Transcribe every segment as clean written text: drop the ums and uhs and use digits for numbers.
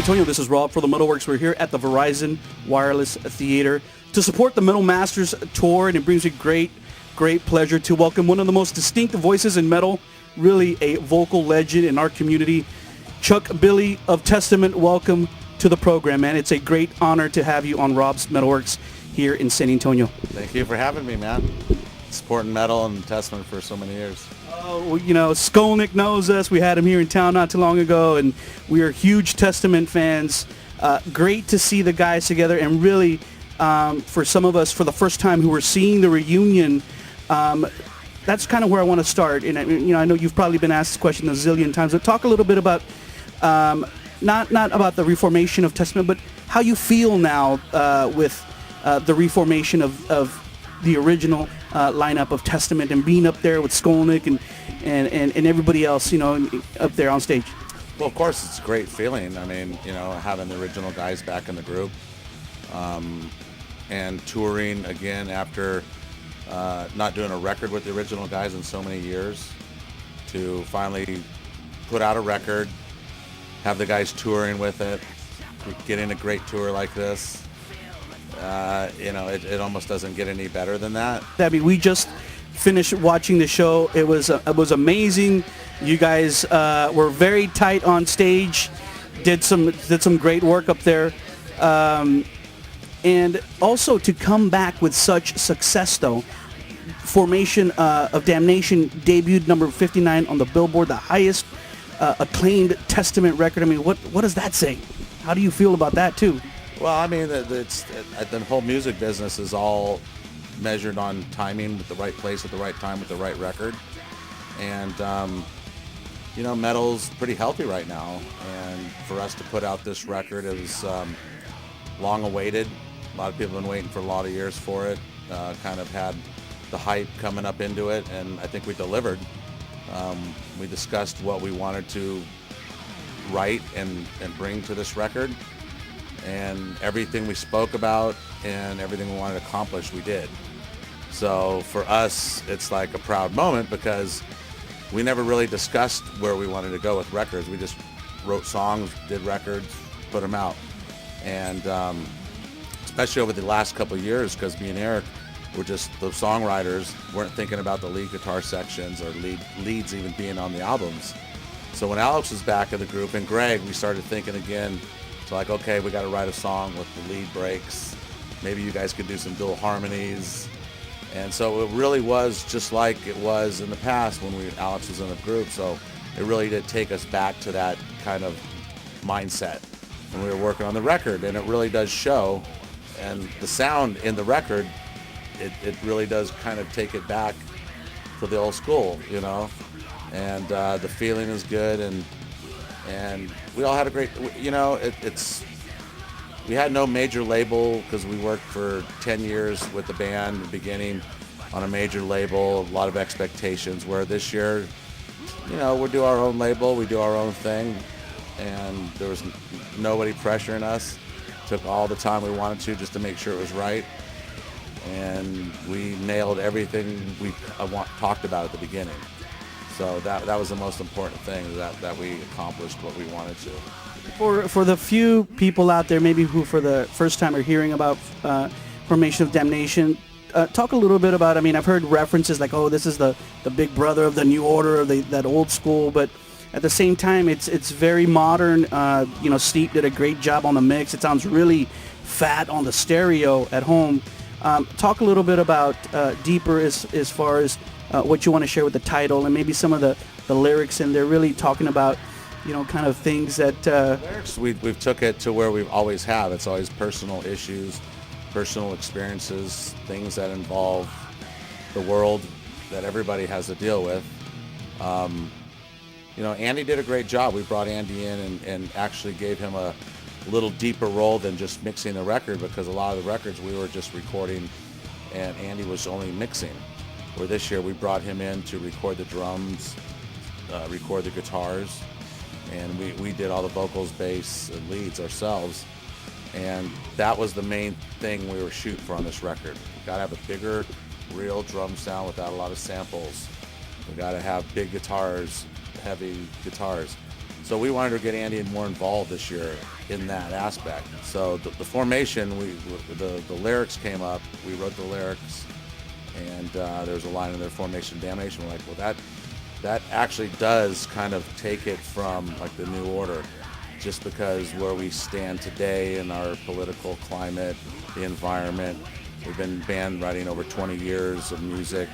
Antonio, this is Rob for the MetalWorks. We're here at the Verizon Wireless Theater to support the Metal Masters Tour, and it brings me great pleasure to welcome one of the most distinctive voices in metal, really a vocal legend in our community, Chuck Billy of Testament. Welcome to the program, man. It's a great honor to have you on Rob's MetalWorks here in San Antonio. Thank you for having me, man. Supporting metal and Testament for so many years. Well, you know, Skolnick knows us. We had him here in town not too long ago, and we are huge Testament fans. Great to see the guys together, and really, for some of us, for the first time who are seeing the reunion, that's kind of where I want to start. And you know, I know you've probably been asked this question a zillion times, but talk a little bit about not about the reformation of Testament, but how you feel now with the reformation of the original lineup of Testament and being up there with Skolnick and everybody else, you know, up there on stage. Well, of course, it's a great feeling. I mean, you know, having the original guys back in the group and touring again after not doing a record with the original guys in so many years, to finally put out a record, have the guys touring with it, getting a great tour like this. You know, it almost doesn't get any better than that. I mean, we just finished watching the show. It was amazing. You guys were very tight on stage. Did some great work up there, and also to come back with such success, though. Formation of Damnation debuted number 59 on the Billboard, the highest acclaimed Testament record. I mean, what does that say? How do you feel about that too? Well, I mean, the whole music business is all measured on timing, with the right place at the right time with the right record. And, you know, metal's pretty healthy right now. And for us to put out this record, it was long awaited. A lot of people have been waiting for a lot of years for it. Kind of had the hype coming up into it, and I think we delivered. We discussed what we wanted to write and bring to this record. And everything we spoke about and everything we wanted to accomplish, we did. So for us, it's like a proud moment, because we never really discussed where we wanted to go with records. We just wrote songs, did records, put them out. And especially over the last couple of years, because me and Eric were just the songwriters, weren't thinking about the lead guitar sections or leads even being on the albums. So when Alex was back in the group, and Greg, we started thinking again, like, okay, we got to write a song with the lead breaks. Maybe you guys could do some dual harmonies. And so it really was just like it was in the past when Alex was in the group. So it really did take us back to that kind of mindset when we were working on the record. And it really does show. And the sound in the record, it really does kind of take it back to the old school, you know. And the feeling is good, and we all had a great, you know, we had no major label, because we worked for 10 years with the band in the beginning on a major label, a lot of expectations, where this year, you know, we do our own label, we do our own thing, and there was nobody pressuring us. Took all the time we wanted to just to make sure it was right, and we nailed everything we talked about at the beginning. So that was the most important thing, that we accomplished what we wanted to. For the few people out there maybe who for the first time are hearing about Formation of Damnation, talk a little bit about, I mean, I've heard references like, oh, this is the big brother of the New Order, of that old school, but at the same time, it's very modern. You know, Steve did a great job on the mix. It sounds really fat on the stereo at home. Talk a little bit about deeper as far as what you want to share with the title, and maybe some of the lyrics, and they're really talking about, you know, kind of things that... lyrics, we've took it to where we always have. It's always personal issues, personal experiences, things that involve the world that everybody has to deal with. You know, Andy did a great job. We brought Andy in and actually gave him a little deeper role than just mixing the record, because a lot of the records we were just recording and Andy was only mixing. Where this year we brought him in to record the drums, record the guitars, and we did all the vocals, bass, and leads ourselves. And that was the main thing we were shooting for on this record. We gotta have a bigger, real drum sound without a lot of samples. We gotta have big guitars, heavy guitars. So we wanted to get Andy more involved this year in that aspect. So the formation, the lyrics came up. We wrote the lyrics, and there was a line in there, Formation of Damnation. We're like, well, that actually does kind of take it from like the New Order, just because where we stand today in our political climate, the environment. We've been band writing over 20 years of music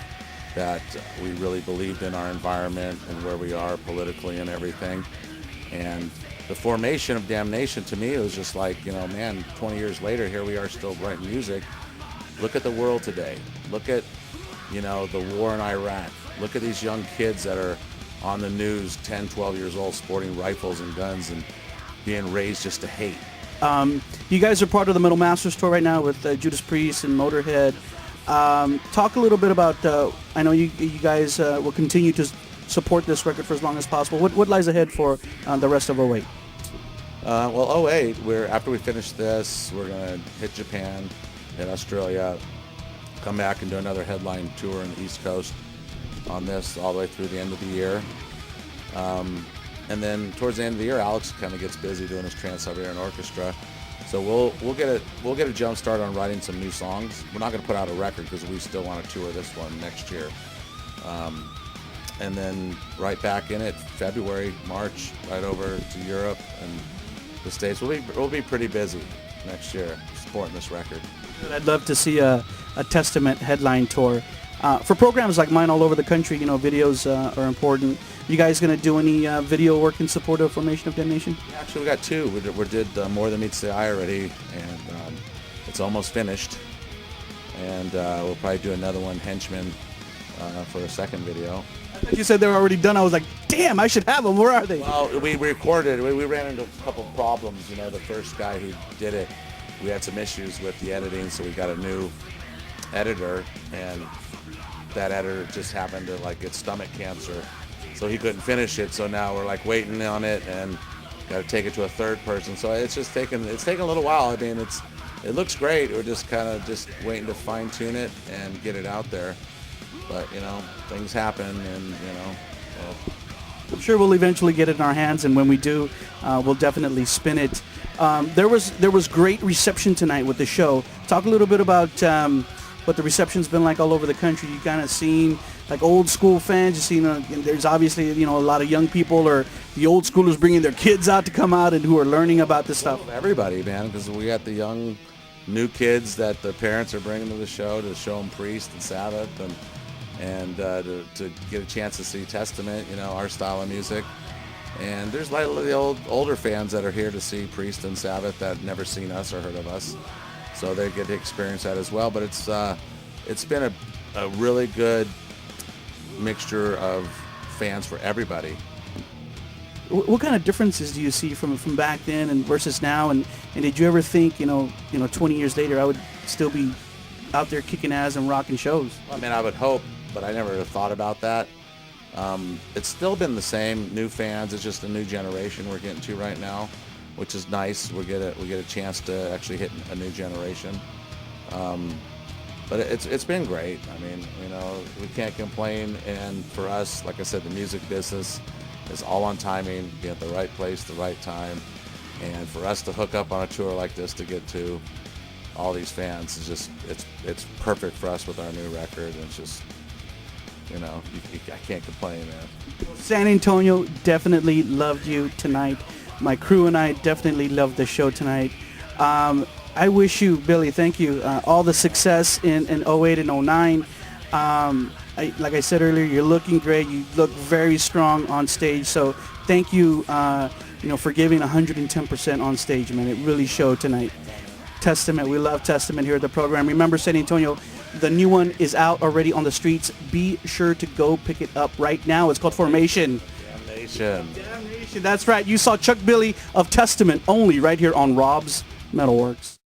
that we really believed in our environment and where we are politically and everything. And the Formation of Damnation, to me, it was just like, you know, man, 20 years later, here we are still writing music. Look at the world today. Look at, you know, the war in Iraq. Look at these young kids that are on the news, 10, 12 years old, sporting rifles and guns and being raised just to hate. You guys are part of the Metal Masters tour right now with Judas Priest and Motorhead. Talk a little bit about, I know you guys will continue to support this record for as long as possible. What lies ahead for the rest of 08? Well, 08, after we finish this, we're going to hit Japan, hit Australia, come back and do another headline tour on the East Coast on this all the way through the end of the year. And then towards the end of the year, Alex kind of gets busy doing his Trans-Siberian Orchestra. So we'll get a jump start on writing some new songs. We're not going to put out a record because we still want to tour this one next year. And then right back in it, February, March, right over to Europe and the States. We'll be pretty busy next year supporting this record. I'd love to see a Testament headline tour. For programs like mine all over the country, you know, videos are important. You guys going to do any video work in support of Formation of Damnation? Yeah, actually, we got two. We did More Than Meets the Eye already, and it's almost finished. And we'll probably do another one, Henchman, for a second video. You said they were already done. I was like, damn, I should have them. Where are they? Well, we recorded. We ran into a couple of problems. You know, the first guy who did it, we had some issues with the editing, so we got a new editor, and that editor just happened to like get stomach cancer, so he couldn't finish it. So now we're like waiting on it and got to take it to a third person. So it's taken a little while. I mean, it looks great. We're just kind of waiting to fine tune it and get it out there. But you know, things happen, and you know. Well, I'm sure we'll eventually get it in our hands, and when we do, we'll definitely spin it. There was great reception tonight with the show. Talk a little bit about what the reception's been like all over the country. You kind of seen like old school fans. You seen there's obviously, you know, a lot of young people or the old schoolers bringing their kids out to come out and who are learning about this stuff. Well, everybody, man, because we got the young, new kids that the parents are bringing to the show to show them Priest and Sabbath and to get a chance to see Testament, you know, our style of music. And there's like the older fans that are here to see Priest and Sabbath that never seen us or heard of us, so they get to experience that as well. But it's been a really good mixture of fans for everybody. What kind of differences do you see from back then and versus now? And did you ever think, you know, 20 years later, I would still be out there kicking ass and rocking shows? I mean, I would hope, but I never thought about that. It's still been the same, new fans. It's just a new generation we're getting to right now, which is nice. We get a chance to actually hit a new generation. But it's been great. I mean, you know, we can't complain. And for us, like I said, the music business is all on timing, be at the right place, the right time. And for us to hook up on a tour like this to get to all these fans is just, it's perfect for us with our new record. And it's just, you know, I can't complain, man. San Antonio definitely loved you tonight. My crew and I definitely loved the show tonight. I wish you, Billy, thank you, all the success in 08 and 09. Like I said earlier, you're looking great. You look very strong on stage. So thank you, you know, for giving 110% on stage, man. It really showed tonight. Testament, we love Testament here at the program. Remember, San Antonio, the new one is out already on the streets. Be sure to go pick it up right now. It's called Formation. Damnation. Damnation, that's right. You saw Chuck Billy of Testament only right here on Rob's MetalWorks.